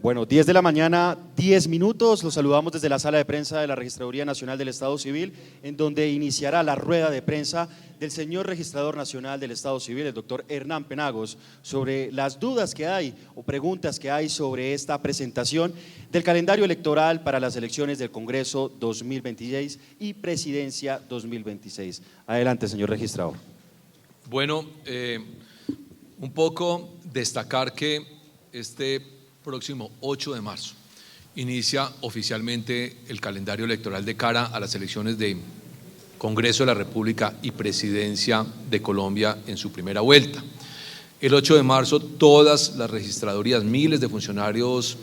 Bueno, 10 de la mañana, 10 minutos. Los saludamos desde la sala de prensa de la Registraduría Nacional del Estado Civil, en donde iniciará la rueda de prensa del señor Registrador Nacional del Estado Civil, el doctor Hernán Penagos, sobre las dudas que hay o preguntas que hay sobre esta presentación del calendario electoral para las elecciones del Congreso 2026 y Presidencia 2026. Adelante, señor registrador. Bueno, un poco destacar que este próximo 8 de marzo inicia oficialmente el calendario electoral de cara a las elecciones de Congreso de la República y Presidencia de Colombia en su primera vuelta. El 8 de marzo todas las registradurías, miles de funcionarios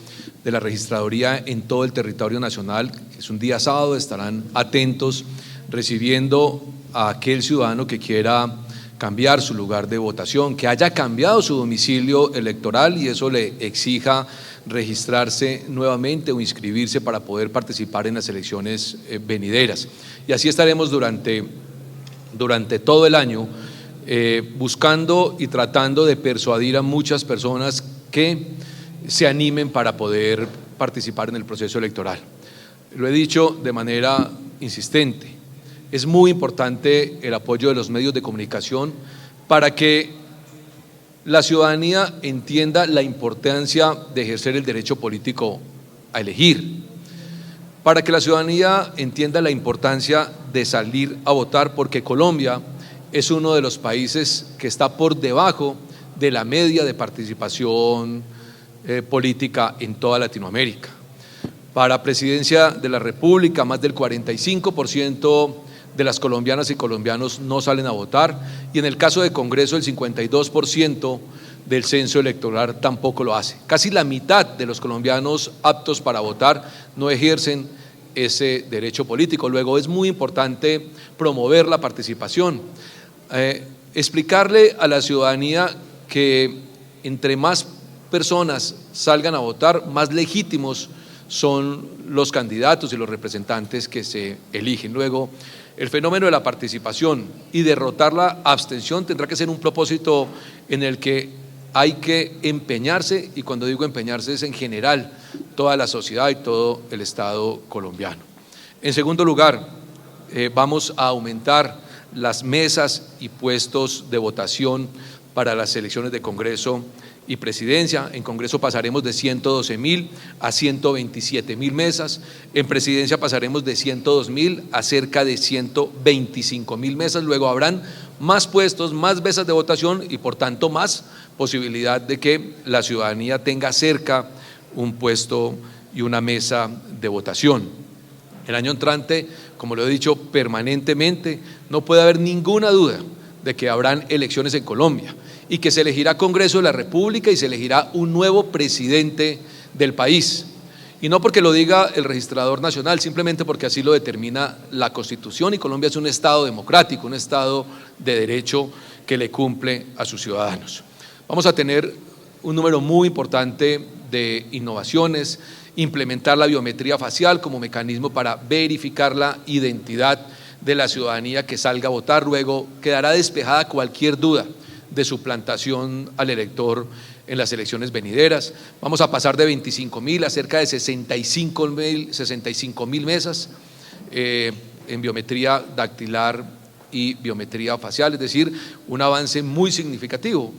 de la registraduría en todo el territorio nacional, que es un día sábado, estarán atentos recibiendo a aquel ciudadano que quiera cambiar su lugar de votación, que haya cambiado su domicilio electoral y eso le exija registrarse nuevamente o inscribirse para poder participar en las elecciones venideras. Y así estaremos durante todo el año buscando y tratando de persuadir a muchas personas que se animen para poder participar en el proceso electoral. Lo he dicho de manera insistente. Es muy importante el apoyo de los medios de comunicación para que la ciudadanía entienda la importancia de ejercer el derecho político a elegir, para que la ciudadanía entienda la importancia de salir a votar, porque Colombia es uno de los países que está por debajo de la media de participación política en toda Latinoamérica. Para Presidencia de la República, más del 45% de las colombianas y colombianos no salen a votar, y en el caso de Congreso el 52% del censo electoral tampoco lo hace. Casi la mitad de los colombianos aptos para votar no ejercen ese derecho político. Luego es muy importante promover la participación, explicarle a la ciudadanía que entre más personas salgan a votar, más legítimos son los candidatos y los representantes que se eligen. Luego, el fenómeno de la participación y derrotar la abstención tendrá que ser un propósito en el que hay que empeñarse, y cuando digo empeñarse es en general toda la sociedad y todo el Estado colombiano. En segundo lugar, vamos a aumentar las mesas y puestos de votación para las elecciones de Congreso y Presidencia. En Congreso pasaremos de 112.000 a 127.000 mesas, en Presidencia pasaremos de 102.000 a cerca de 125.000 mesas. Luego habrán más puestos, más mesas de votación y por tanto más posibilidad de que la ciudadanía tenga cerca un puesto y una mesa de votación. El año entrante, como lo he dicho permanentemente, no puede haber ninguna duda de que habrán elecciones en Colombia y que se elegirá Congreso de la República y se elegirá un nuevo presidente del país. Y no porque lo diga el registrador nacional, simplemente porque así lo determina la Constitución, y Colombia es un Estado democrático, un Estado de derecho que le cumple a sus ciudadanos. Vamos a tener un número muy importante de innovaciones, implementar la biometría facial como mecanismo para verificar la identidad de la ciudadanía que salga a votar. Luego quedará despejada cualquier duda de suplantación al elector en las elecciones venideras. Vamos a pasar de 25.000 a cerca de 65.000 mesas en biometría dactilar y biometría facial, es decir, un avance muy significativo.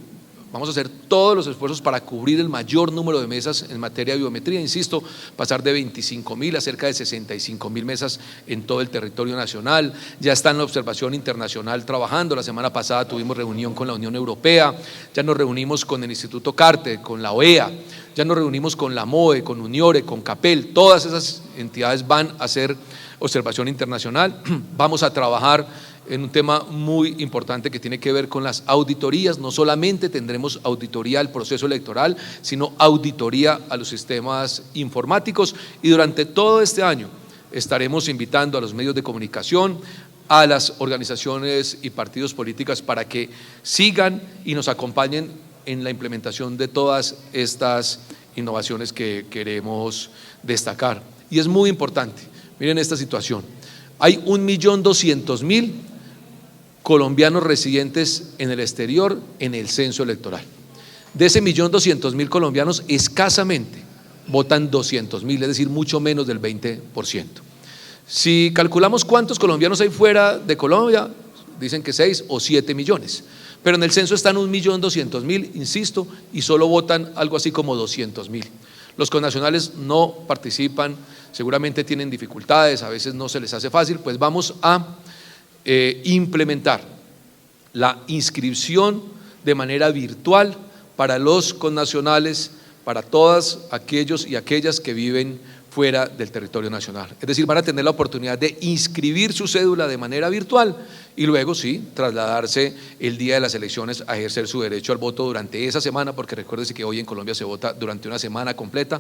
Vamos a hacer todos los esfuerzos para cubrir el mayor número de mesas en materia de biometría, insisto, pasar de 25.000 a cerca de 65.000 mesas en todo el territorio nacional. Ya está en la observación internacional trabajando. La semana pasada tuvimos reunión con la Unión Europea, ya nos reunimos con el Instituto Carter, con la OEA, ya nos reunimos con la MOE, con Uniore, con CAPEL. Todas esas entidades van a hacer observación internacional. Vamos a trabajar en un tema muy importante que tiene que ver con las auditorías. No solamente tendremos auditoría al proceso electoral, sino auditoría a los sistemas informáticos, y durante todo este año estaremos invitando a los medios de comunicación, a las organizaciones y partidos políticos para que sigan y nos acompañen en la implementación de todas estas innovaciones que queremos destacar. Y es muy importante, miren esta situación, hay 1.200.000 colombianos residentes en el exterior en el censo electoral. De ese 1.200.000 colombianos, escasamente votan 200.000, es decir, mucho menos del 20%. Si calculamos cuántos colombianos hay fuera de Colombia, dicen que 6 o 7 millones, pero en el censo están 1.200.000, insisto, y solo votan algo así como 200.000. Los connacionales no participan, seguramente tienen dificultades, a veces no se les hace fácil, pues vamos a implementar la inscripción de manera virtual para los connacionales, para todos aquellos y aquellas que viven fuera del territorio nacional. Es decir, van a tener la oportunidad de inscribir su cédula de manera virtual y luego sí, trasladarse el día de las elecciones a ejercer su derecho al voto durante esa semana, porque recuérdese que hoy en Colombia se vota durante una semana completa,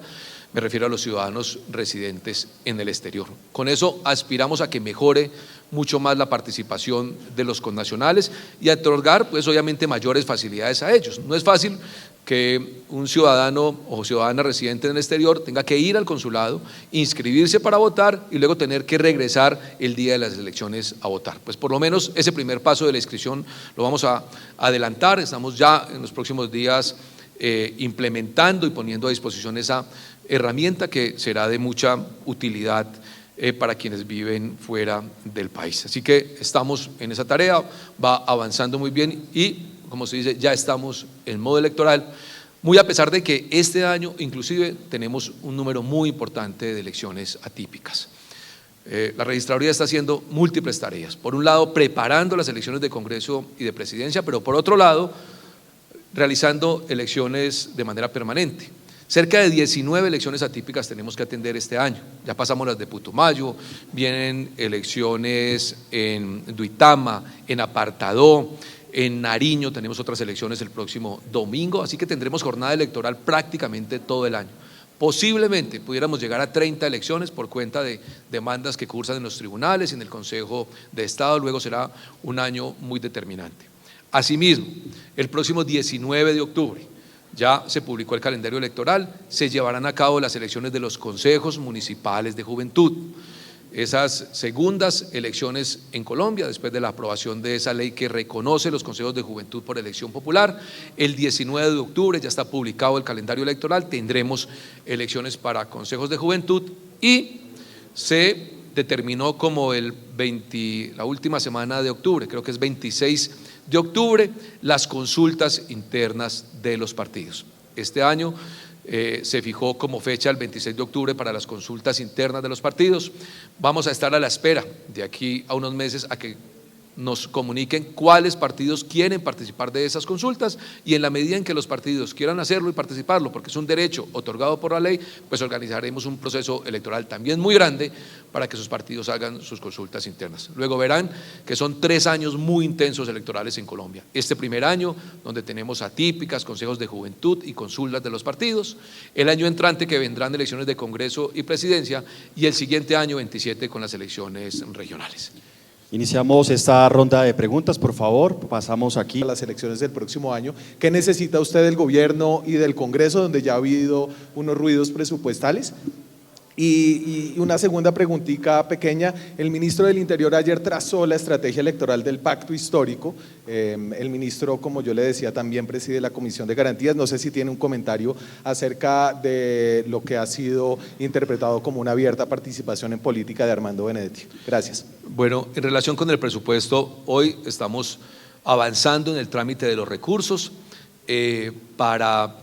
me refiero a los ciudadanos residentes en el exterior. Con eso aspiramos a que mejore mucho más la participación de los connacionales y a otorgar, pues obviamente, mayores facilidades a ellos. No es fácil que un ciudadano o ciudadana residente en el exterior tenga que ir al consulado, inscribirse para votar y luego tener que regresar el día de las elecciones a votar. Pues por lo menos ese primer paso de la inscripción lo vamos a adelantar, estamos ya en los próximos días implementando y poniendo a disposición esa herramienta que será de mucha utilidad para quienes viven fuera del país. Así que estamos en esa tarea, va avanzando muy bien y, como se dice, ya estamos en modo electoral, muy a pesar de que este año inclusive tenemos un número muy importante de elecciones atípicas. La registraduría está haciendo múltiples tareas, por un lado preparando las elecciones de Congreso y de Presidencia, pero por otro lado realizando elecciones de manera permanente. Cerca de 19 elecciones atípicas tenemos que atender este año, ya pasamos las de Putumayo, vienen elecciones en Duitama, en Apartadó, en Nariño tenemos otras elecciones el próximo domingo, así que tendremos jornada electoral prácticamente todo el año. Posiblemente pudiéramos llegar a 30 elecciones por cuenta de demandas que cursan en los tribunales y en el Consejo de Estado, luego será un año muy determinante. Asimismo, el próximo 19 de octubre ya se publicó el calendario electoral, se llevarán a cabo las elecciones de los consejos municipales de juventud. Esas segundas elecciones en Colombia, después de la aprobación de esa ley que reconoce los consejos de juventud por elección popular, el 19 de octubre ya está publicado el calendario electoral, tendremos elecciones para consejos de juventud y se determinó como la última semana de octubre, creo que es 26 de octubre, las consultas internas de los partidos. Este año se fijó como fecha el 26 de octubre para las consultas internas de los partidos. Vamos a estar a la espera de aquí a unos meses a que nos comuniquen cuáles partidos quieren participar de esas consultas y en la medida en que los partidos quieran hacerlo y participarlo, porque es un derecho otorgado por la ley, pues organizaremos un proceso electoral también muy grande para que sus partidos hagan sus consultas internas. Luego verán que son 3 años muy intensos electorales en Colombia. Este primer año, donde tenemos atípicas, consejos de juventud y consultas de los partidos, el año entrante que vendrán elecciones de Congreso y Presidencia y el siguiente año 27 con las elecciones regionales. Iniciamos esta ronda de preguntas, por favor, pasamos aquí. Las elecciones del próximo año, ¿qué necesita usted del gobierno y del Congreso, donde ya ha habido unos ruidos presupuestales? Y una segunda preguntita pequeña, el ministro del Interior ayer trazó la estrategia electoral del pacto histórico, el ministro, como yo le decía, también preside la Comisión de Garantías, no sé si tiene un comentario acerca de lo que ha sido interpretado como una abierta participación en política de Armando Benedetti. Gracias. Bueno, en relación con el presupuesto, hoy estamos avanzando en el trámite de los recursos para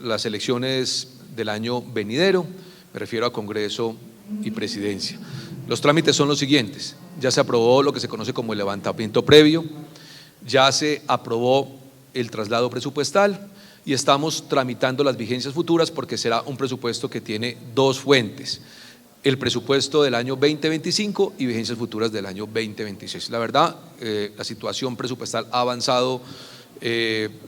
las elecciones del año venidero, me refiero a Congreso y Presidencia. Los trámites son los siguientes: ya se aprobó lo que se conoce como el levantamiento previo, ya se aprobó el traslado presupuestal y estamos tramitando las vigencias futuras porque será un presupuesto que tiene 2 fuentes: el presupuesto del año 2025 y vigencias futuras del año 2026. La verdad, la situación presupuestal ha avanzado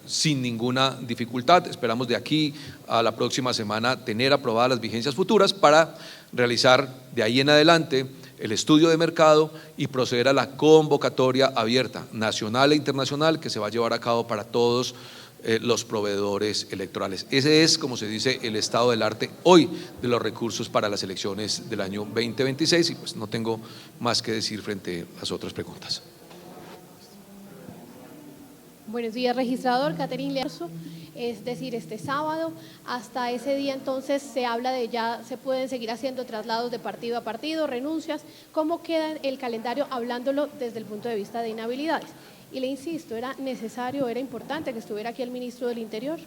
sin ninguna dificultad. Esperamos de aquí a la próxima semana tener aprobadas las vigencias futuras para realizar de ahí en adelante el estudio de mercado y proceder a la convocatoria abierta nacional e internacional que se va a llevar a cabo para todos los proveedores electorales. Ese es, como se dice, el estado del arte hoy de los recursos para las elecciones del año 2026 y pues no tengo más que decir frente a las otras preguntas. Buenos días, registrador. Catherine Lerzo, es decir, este sábado, hasta ese día entonces se habla de ya se pueden seguir haciendo traslados de partido a partido, renuncias. ¿Cómo queda el calendario hablándolo desde el punto de vista de inhabilidades? Y le insisto, era necesario, era importante que estuviera aquí el ministro del Interior.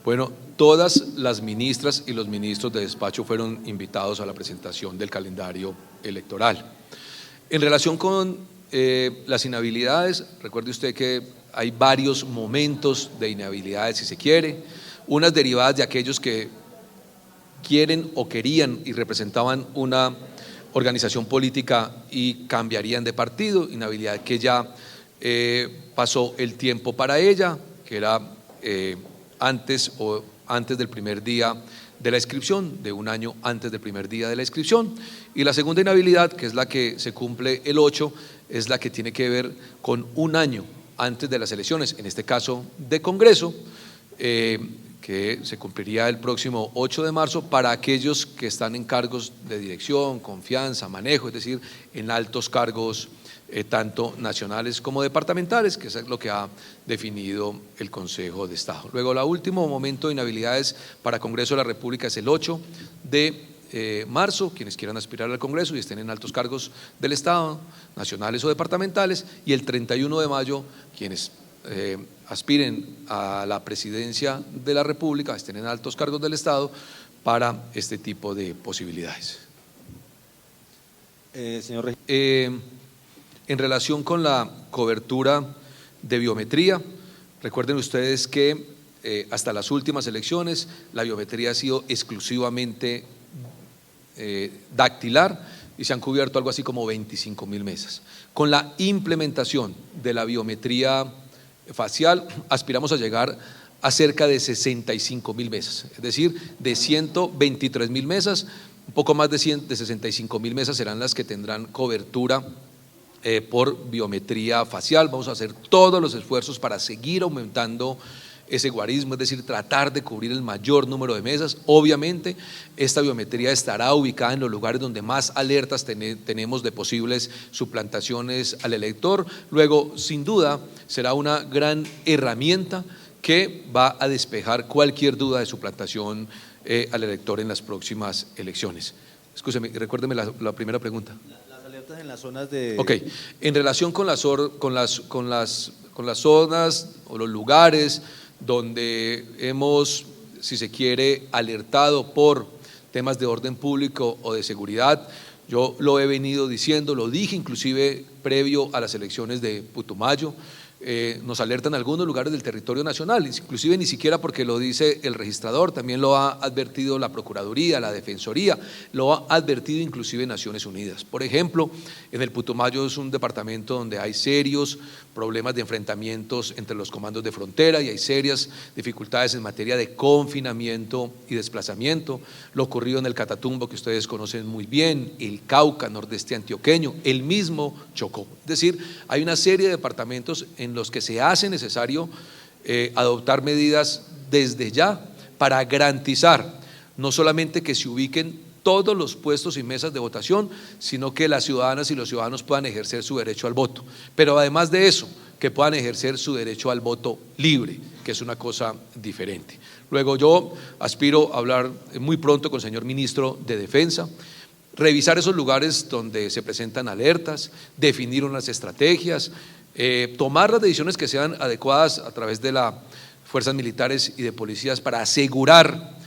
Bueno, todas las ministras y los ministros de despacho fueron invitados a la presentación del calendario electoral. En relación con las inhabilidades, recuerde usted que hay varios momentos de inhabilidades, si se quiere, unas derivadas de aquellos que quieren o querían y representaban una organización política y cambiarían de partido, inhabilidad que ya pasó el tiempo para ella, que era antes del primer día de la inscripción, de un año antes del primer día de la inscripción. Y la segunda inhabilidad, que es la que se cumple el 8, es la que tiene que ver con un año antes de las elecciones, en este caso de Congreso, que se cumpliría el próximo 8 de marzo para aquellos que están en cargos de dirección, confianza, manejo, es decir, en altos cargos tanto nacionales como departamentales, que es lo que ha definido el Consejo de Estado. Luego, el último momento de inhabilidades para Congreso de la República es el 8 de marzo, quienes quieran aspirar al Congreso y estén en altos cargos del Estado, nacionales o departamentales, y el 31 de mayo, quienes aspiren a la presidencia de la República, estén en altos cargos del Estado, para este tipo de posibilidades. Señor En relación con la cobertura de biometría, recuerden ustedes que hasta las últimas elecciones la biometría ha sido exclusivamente dactilar y se han cubierto algo así como 25.000 mesas. Con la implementación de la biometría facial aspiramos a llegar a cerca de 65.000 mesas, es decir, de 123.000 mesas, un poco más de 65.000 mesas serán las que tendrán cobertura por biometría facial. Vamos a hacer todos los esfuerzos para seguir aumentando ese guarismo, es decir, tratar de cubrir el mayor número de mesas. Obviamente, esta biometría estará ubicada en los lugares donde más alertas tenemos de posibles suplantaciones al elector. Luego, sin duda, será una gran herramienta que va a despejar cualquier duda de suplantación al elector en las próximas elecciones. Escúcheme, recuérdeme la primera pregunta. En las zonas de… Ok, en relación con las zonas o los lugares donde hemos, si se quiere, alertado por temas de orden público o de seguridad, yo lo he venido diciendo, lo dije inclusive previo a las elecciones de Putumayo. Nos alertan algunos lugares del territorio nacional, inclusive ni siquiera porque lo dice el registrador, también lo ha advertido la Procuraduría, la Defensoría, lo ha advertido inclusive Naciones Unidas. Por ejemplo, en el Putumayo es un departamento donde hay serios problemas de enfrentamientos entre los comandos de frontera y hay serias dificultades en materia de confinamiento y desplazamiento. Lo ocurrido en el Catatumbo, que ustedes conocen muy bien, el Cauca, nordeste antioqueño, el mismo Chocó. Es decir, hay una serie de departamentos en los que se hace necesario adoptar medidas desde ya para garantizar no solamente que se ubiquen todos los puestos y mesas de votación, sino que las ciudadanas y los ciudadanos puedan ejercer su derecho al voto, pero además de eso, que puedan ejercer su derecho al voto libre, que es una cosa diferente. Luego yo aspiro a hablar muy pronto con el señor ministro de Defensa, revisar esos lugares donde se presentan alertas, definir unas estrategias, tomar las decisiones que sean adecuadas a través de las fuerzas militares y de policías para asegurar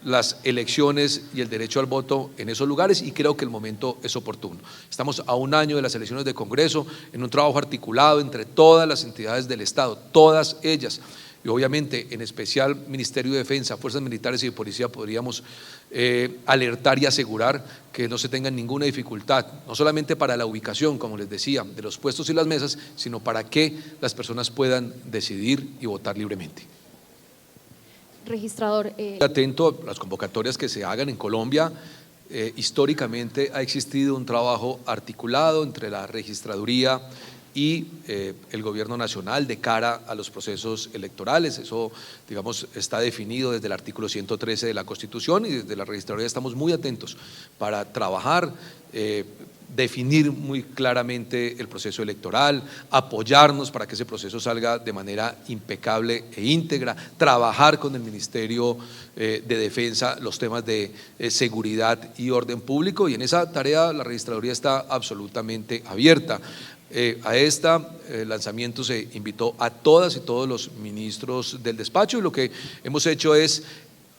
las elecciones y el derecho al voto en esos lugares, y creo que el momento es oportuno. Estamos a un año de las elecciones de Congreso, en un trabajo articulado entre todas las entidades del Estado, todas ellas, y obviamente en especial Ministerio de Defensa, Fuerzas Militares y de Policía, podríamos alertar y asegurar que no se tenga ninguna dificultad, no solamente para la ubicación, como les decía, de los puestos y las mesas, sino para que las personas puedan decidir y votar libremente. Registrador. Atento a las convocatorias que se hagan en Colombia. Históricamente ha existido un trabajo articulado entre la registraduría y el gobierno nacional de cara a los procesos electorales. Eso, digamos, está definido desde el artículo 113 de la Constitución, y desde la registraduría estamos muy atentos para trabajar definir muy claramente el proceso electoral, apoyarnos para que ese proceso salga de manera impecable e íntegra, trabajar con el Ministerio de Defensa los temas de seguridad y orden público, y en esa tarea la registraduría está absolutamente abierta. A este lanzamiento se invitó a todas y todos los ministros del despacho, y lo que hemos hecho es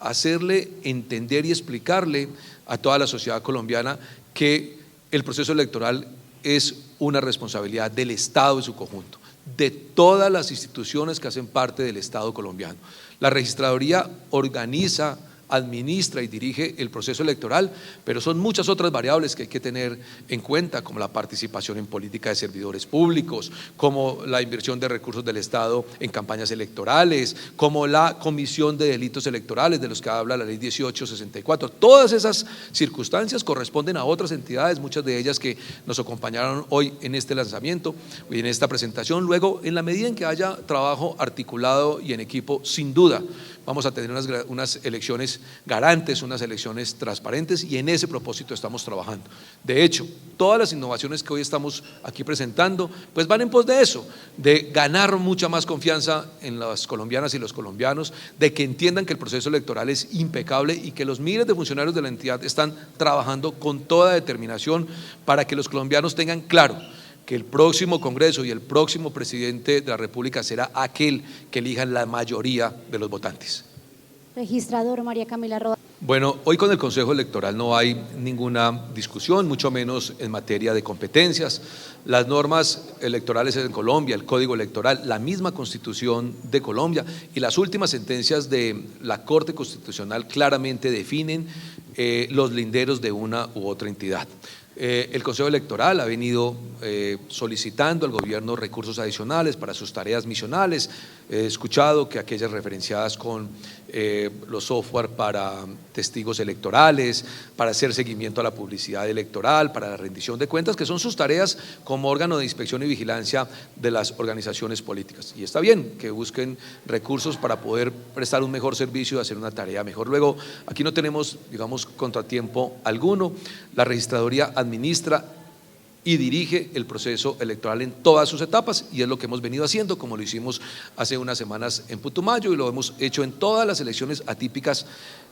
hacerle entender y explicarle a toda la sociedad colombiana que el proceso electoral es una responsabilidad del Estado en su conjunto, de todas las instituciones que hacen parte del Estado colombiano. La registraduría organiza, administra y dirige el proceso electoral, pero son muchas otras variables que hay que tener en cuenta, como la participación en política de servidores públicos, como la inversión de recursos del Estado en campañas electorales, como la comisión de delitos electorales de los que habla la ley 1864. Todas esas circunstancias corresponden a otras entidades, muchas de ellas que nos acompañaron hoy en este lanzamiento y en esta presentación. Luego, en la medida en que haya trabajo articulado y en equipo, sin duda vamos a tener unas elecciones garantes, unas elecciones transparentes, y en ese propósito estamos trabajando. De hecho, todas las innovaciones que hoy estamos aquí presentando pues van en pos de eso, de ganar mucha más confianza en las colombianas y los colombianos, de que entiendan que el proceso electoral es impecable y que los miles de funcionarios de la entidad están trabajando con toda determinación para que los colombianos tengan claro que el próximo Congreso y el próximo presidente de la República será aquel que elijan la mayoría de los votantes. Registrador María Camila Rodas. Bueno, hoy con el Consejo Electoral no hay ninguna discusión, mucho menos en materia de competencias. Las normas electorales en Colombia, el Código Electoral, la misma Constitución de Colombia y las últimas sentencias de la Corte Constitucional claramente definen los linderos de una u otra entidad. El Consejo Electoral ha venido solicitando al gobierno recursos adicionales para sus tareas misionales. He escuchado que aquellas referenciadas con los software para testigos electorales, para hacer seguimiento a la publicidad electoral, para la rendición de cuentas, que son sus tareas como órgano de inspección y vigilancia de las organizaciones políticas. Y está bien que busquen recursos para poder prestar un mejor servicio y hacer una tarea mejor. Luego, aquí no tenemos, digamos, contratiempo alguno. La registraduría administra y dirige el proceso electoral en todas sus etapas, y es lo que hemos venido haciendo, como lo hicimos hace unas semanas en Putumayo, y lo hemos hecho en todas las elecciones atípicas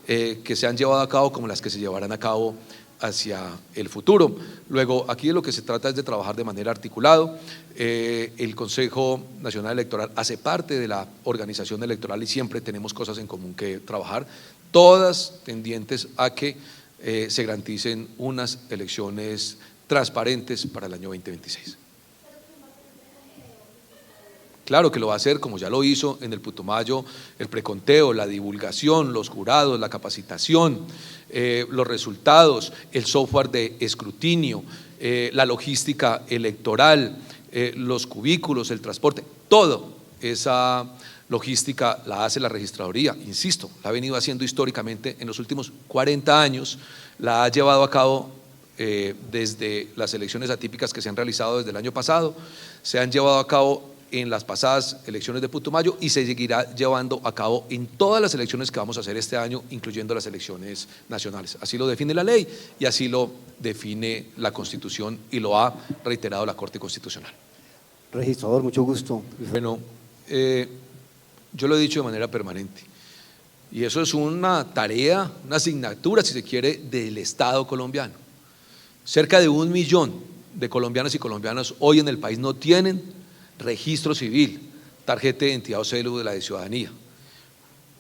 que se han llevado a cabo, como las que se llevarán a cabo hacia el futuro. Luego, aquí de lo que se trata es de trabajar de manera articulada. El Consejo Nacional Electoral hace parte de la organización electoral y siempre tenemos cosas en común que trabajar, todas tendientes a que se garanticen unas elecciones transparentes para el año 2026. Claro que lo va a hacer, como ya lo hizo en el Putumayo, el preconteo, la divulgación, los jurados, la capacitación, los resultados, el software de escrutinio, la logística electoral, los cubículos, el transporte, todo esa logística la hace la registraduría, insisto, la ha venido haciendo históricamente en los últimos 40 años, la ha llevado a cabo desde las elecciones atípicas que se han realizado desde el año pasado, se han llevado a cabo en las pasadas elecciones de Putumayo y se seguirá llevando a cabo en todas las elecciones que vamos a hacer este año, incluyendo las elecciones nacionales. Así lo define la ley y así lo define la Constitución y lo ha reiterado la Corte Constitucional. Registrador, mucho gusto. Bueno, yo lo he dicho de manera permanente y eso es una tarea, una asignatura, si se quiere, del Estado colombiano. Cerca de 1 millón de colombianas y colombianos hoy en el país no tienen registro civil, tarjeta de identidad o cédula de ciudadanía.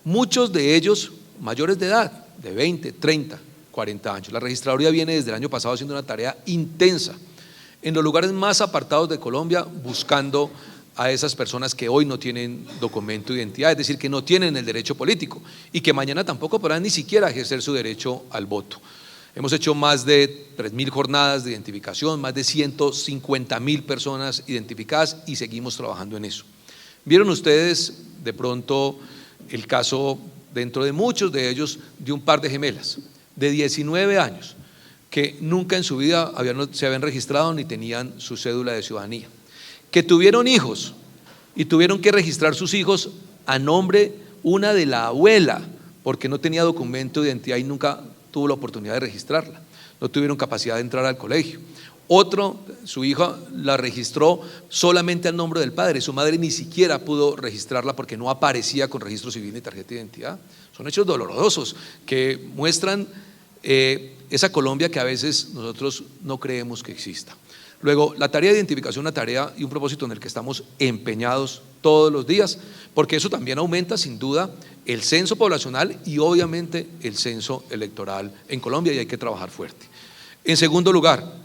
Muchos de ellos mayores de edad, de 20, 30, 40 años. La registraduría viene desde el año pasado haciendo una tarea intensa en los lugares más apartados de Colombia, buscando a esas personas que hoy no tienen documento de identidad, es decir, que no tienen el derecho político y que mañana tampoco podrán ni siquiera ejercer su derecho al voto. Hemos hecho más de 3.000 jornadas de identificación, más de 150.000 personas identificadas y seguimos trabajando en eso. Vieron ustedes de pronto el caso, dentro de muchos de ellos, de un par de gemelas de 19 años que nunca en su vida se habían registrado ni tenían su cédula de ciudadanía, que tuvieron hijos y tuvieron que registrar sus hijos a nombre una de la abuela porque no tenía documento de identidad y nunca tuvo la oportunidad de registrarla, no tuvieron capacidad de entrar al colegio. Otro, su hija la registró solamente al nombre del padre, su madre ni siquiera pudo registrarla porque no aparecía con registro civil ni tarjeta de identidad. Son hechos dolorosos que muestran esa Colombia que a veces nosotros no creemos que exista. Luego, la tarea de identificación es una tarea y un propósito en el que estamos empeñados todos los días, porque eso también aumenta sin duda el censo poblacional y obviamente el censo electoral en Colombia, y hay que trabajar fuerte. En segundo lugar,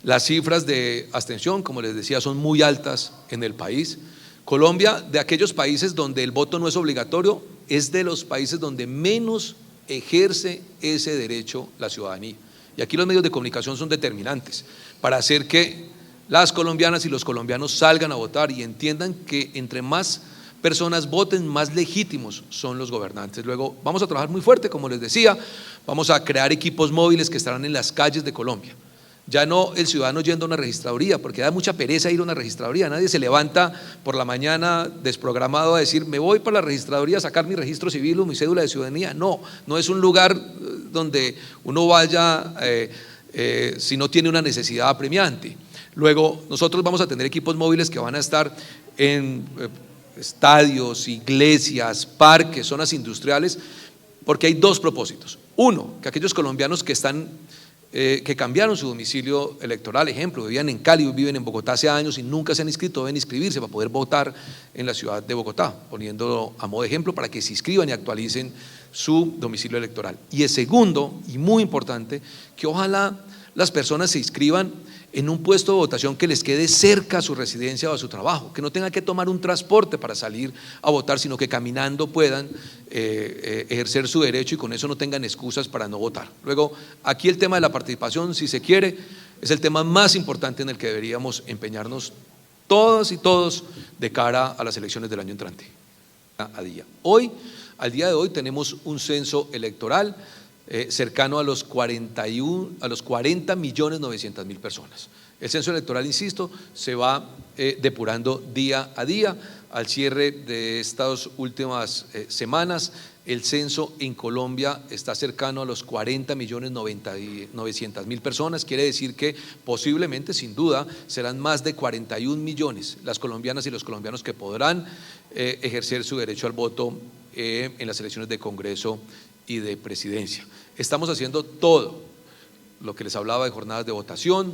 las cifras de abstención, como les decía, son muy altas en el país. Colombia, de aquellos países donde el voto no es obligatorio, es de los países donde menos ejerce ese derecho la ciudadanía. Y aquí los medios de comunicación son determinantes para hacer que las colombianas y los colombianos salgan a votar y entiendan que entre más personas voten, más legítimos son los gobernantes. Luego vamos a trabajar muy fuerte, como les decía, vamos a crear equipos móviles que estarán en las calles de Colombia. Ya no el ciudadano yendo a una registraduría, porque da mucha pereza ir a una registraduría. Nadie se levanta por la mañana desprogramado a decir me voy para la registraduría a sacar mi registro civil o mi cédula de ciudadanía. No, no es un lugar donde uno vaya si no tiene una necesidad apremiante. Luego nosotros vamos a tener equipos móviles que van a estar en estadios, iglesias, parques, zonas industriales, porque hay dos propósitos. Uno, que aquellos colombianos que cambiaron su domicilio electoral, ejemplo, vivían en Cali, viven en Bogotá hace años y nunca se han inscrito, deben inscribirse para poder votar en la ciudad de Bogotá, poniéndolo a modo de ejemplo para que se inscriban y actualicen su domicilio electoral. Y el segundo, y muy importante, que ojalá las personas se inscriban en un puesto de votación que les quede cerca a su residencia o a su trabajo, que no tengan que tomar un transporte para salir a votar, sino que caminando puedan ejercer su derecho y con eso no tengan excusas para no votar. Luego, aquí el tema de la participación, si se quiere, es el tema más importante en el que deberíamos empeñarnos todas y todos de cara a las elecciones del año entrante. Al día de hoy tenemos un censo electoral cercano a los 40.900.000 personas. El censo electoral, insisto, se va depurando día a día. Al cierre de estas últimas semanas, el censo en Colombia está cercano a los 40.900.000 personas. Quiere decir que posiblemente, sin duda, serán más de 41 millones las colombianas y los colombianos que podrán ejercer su derecho al voto en las elecciones de Congreso y de Presidencia. Estamos haciendo todo lo que les hablaba de jornadas de votación,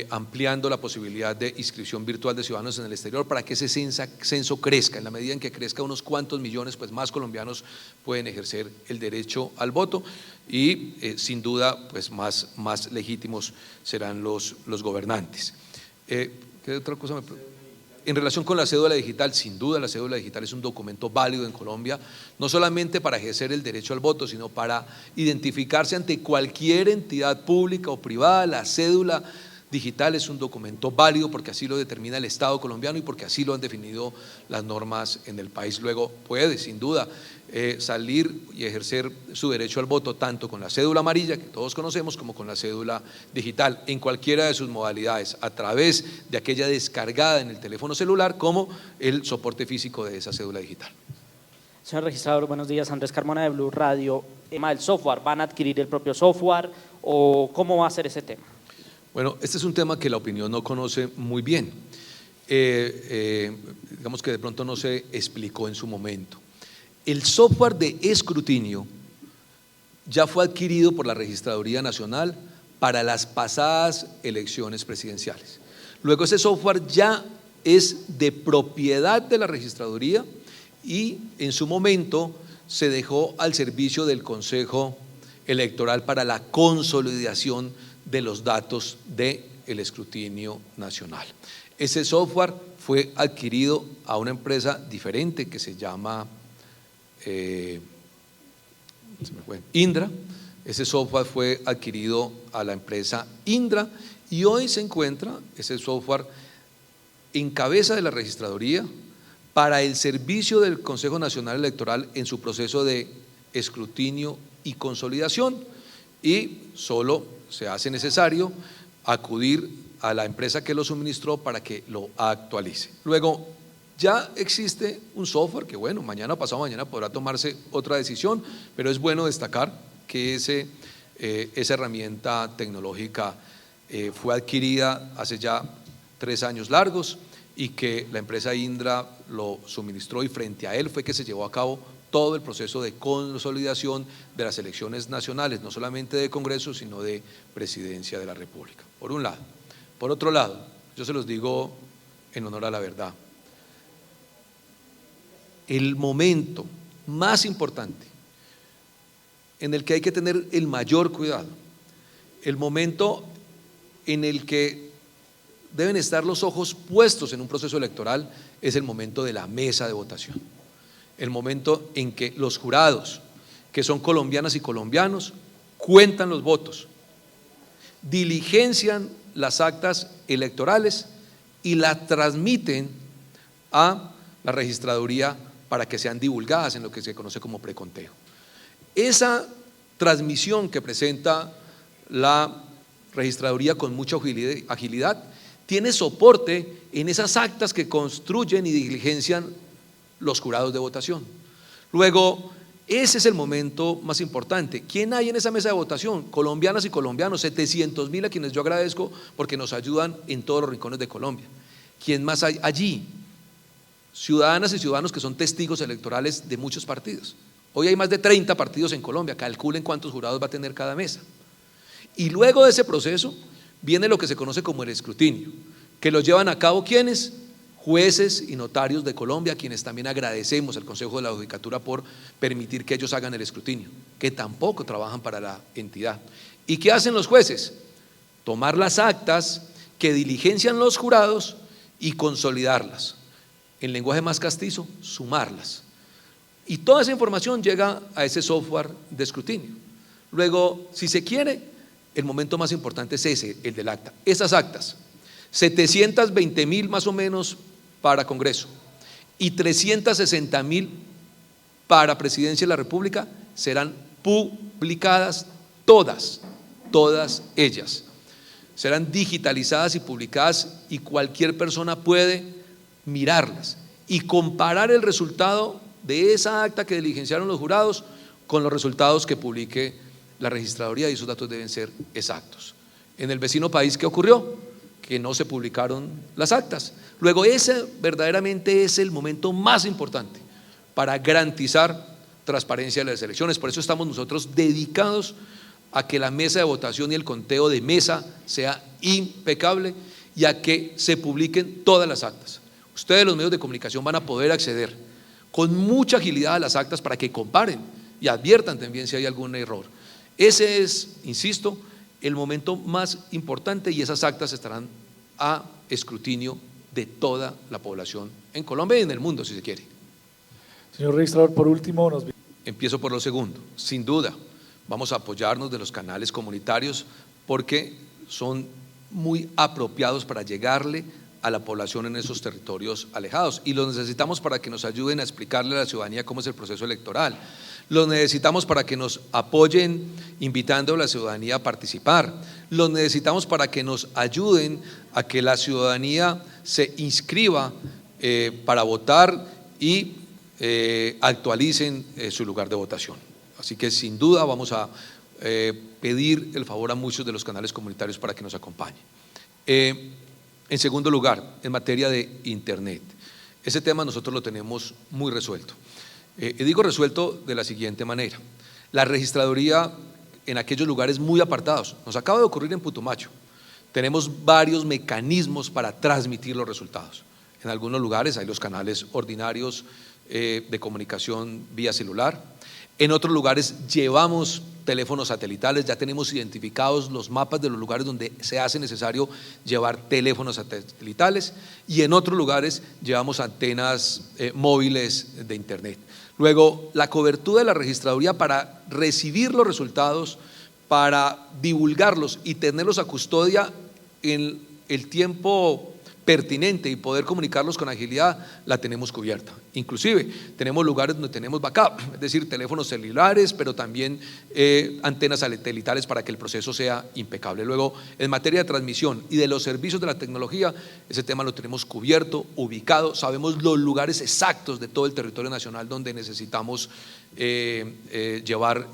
ampliando la posibilidad de inscripción virtual de ciudadanos en el exterior para que ese censo crezca. En la medida en que crezca unos cuantos millones, pues más colombianos pueden ejercer el derecho al voto y sin duda pues más legítimos serán los gobernantes. ¿Qué otra cosa me pregunta? En relación con la cédula digital, sin duda la cédula digital es un documento válido en Colombia, no solamente para ejercer el derecho al voto, sino para identificarse ante cualquier entidad pública o privada. La cédula digital es un documento válido porque así lo determina el Estado colombiano y porque así lo han definido las normas en el país. Luego puede, sin duda, salir y ejercer su derecho al voto tanto con la cédula amarilla, que todos conocemos, como con la cédula digital, en cualquiera de sus modalidades, a través de aquella descargada en el teléfono celular, como el soporte físico de esa cédula digital. Señor registrador, buenos días. Andrés Carmona de Blue Radio. ¿Tema del software? ¿Van a adquirir el propio software o cómo va a ser ese tema? Bueno, este es un tema que la opinión no conoce muy bien. Digamos que de pronto no se explicó en su momento. El software de escrutinio ya fue adquirido por la Registraduría Nacional para las pasadas elecciones presidenciales. Luego ese software ya es de propiedad de la Registraduría y en su momento se dejó al servicio del Consejo Electoral para la consolidación de los datos del escrutinio nacional. Ese software fue adquirido a una empresa diferente que se llama Indra. Ese software fue adquirido a la empresa Indra y hoy se encuentra ese software en cabeza de la registraduría para el servicio del Consejo Nacional Electoral en su proceso de escrutinio y consolidación, y solo se hace necesario acudir a la empresa que lo suministró para que lo actualice. Luego, ya existe un software que, bueno, mañana o pasado mañana podrá tomarse otra decisión, pero es bueno destacar que esa herramienta tecnológica fue adquirida hace ya 3 años largos y que la empresa Indra lo suministró, y frente a él fue que se llevó a cabo todo el proceso de consolidación de las elecciones nacionales, no solamente de Congreso, sino de Presidencia de la República, por un lado. Por otro lado, yo se los digo en honor a la verdad, el momento más importante en el que hay que tener el mayor cuidado, el momento en el que deben estar los ojos puestos en un proceso electoral, es el momento de la mesa de votación, el momento en que los jurados, que son colombianas y colombianos, cuentan los votos, diligencian las actas electorales y las transmiten a la registraduría para que sean divulgadas en lo que se conoce como preconteo. Esa transmisión que presenta la registraduría con mucha agilidad tiene soporte en esas actas que construyen y diligencian los jurados de votación. Luego, ese es el momento más importante. ¿Quién hay en esa mesa de votación? Colombianas y colombianos, 700.000 a quienes yo agradezco porque nos ayudan en todos los rincones de Colombia. ¿Quién más hay allí? Ciudadanas y ciudadanos que son testigos electorales de muchos partidos. Hoy hay más de 30 partidos en Colombia, calculen cuántos jurados va a tener cada mesa. Y luego de ese proceso viene lo que se conoce como el escrutinio, que lo llevan a cabo ¿quiénes? Jueces y notarios de Colombia, a quienes también agradecemos al Consejo de la Judicatura por permitir que ellos hagan el escrutinio, que tampoco trabajan para la entidad. ¿Y qué hacen los jueces? Tomar las actas que diligencian los jurados y consolidarlas. En lenguaje más castizo, sumarlas. Y toda esa información llega a ese software de escrutinio. Luego, si se quiere, el momento más importante es ese, el del acta. Esas actas, 720.000 más o menos para Congreso y 360.000 para Presidencia de la República, serán publicadas todas ellas. Serán digitalizadas y publicadas y cualquier persona puede mirarlas y comparar el resultado de esa acta que diligenciaron los jurados con los resultados que publique la registraduría, y esos datos deben ser exactos. En el vecino país, ¿qué ocurrió? Que no se publicaron las actas. Luego, ese verdaderamente es el momento más importante para garantizar transparencia de las elecciones. Por eso estamos nosotros dedicados a que la mesa de votación y el conteo de mesa sea impecable y a que se publiquen todas las actas. Ustedes, los medios de comunicación, van a poder acceder con mucha agilidad a las actas para que comparen y adviertan también si hay algún error. Ese es, insisto, el momento más importante, y esas actas estarán a escrutinio de toda la población en Colombia y en el mundo, si se quiere. Señor registrador, por último Empiezo por lo segundo. Sin duda, vamos a apoyarnos de los canales comunitarios porque son muy apropiados para llegarle a la población en esos territorios alejados, y los necesitamos para que nos ayuden a explicarle a la ciudadanía cómo es el proceso electoral. Los necesitamos para que nos apoyen invitando a la ciudadanía a participar. Los necesitamos para que nos ayuden a que la ciudadanía se inscriba para votar y actualicen su lugar de votación. Así que sin duda vamos a pedir el favor a muchos de los canales comunitarios para que nos acompañen. En segundo lugar, en materia de Internet, ese tema nosotros lo tenemos muy resuelto. Digo resuelto de la siguiente manera: la registraduría en aquellos lugares muy apartados, nos acaba de ocurrir en Putumayo, tenemos varios mecanismos para transmitir los resultados. En algunos lugares hay los canales ordinarios de comunicación vía celular, en otros lugares llevamos teléfonos satelitales, ya tenemos identificados los mapas de los lugares donde se hace necesario llevar teléfonos satelitales, y en otros lugares llevamos antenas móviles de Internet. Luego, la cobertura de la registraduría para recibir los resultados, para divulgarlos y tenerlos a custodia en el tiempo pertinente y poder comunicarlos con agilidad, la tenemos cubierta. Inclusive tenemos lugares donde tenemos backup, es decir, teléfonos celulares, pero también antenas satelitales para que el proceso sea impecable. Luego, en materia de transmisión y de los servicios de la tecnología, ese tema lo tenemos cubierto, ubicado, sabemos los lugares exactos de todo el territorio nacional donde necesitamos llevar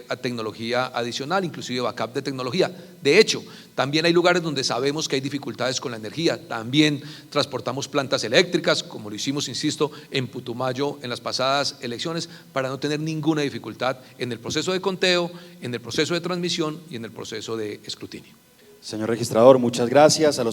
a tecnología adicional, inclusive backup de tecnología. De hecho, también hay lugares donde sabemos que hay dificultades con la energía. También transportamos plantas eléctricas, como lo hicimos, insisto, en Putumayo en las pasadas elecciones, para no tener ninguna dificultad en el proceso de conteo, en el proceso de transmisión y en el proceso de escrutinio. Señor registrador, muchas gracias. A los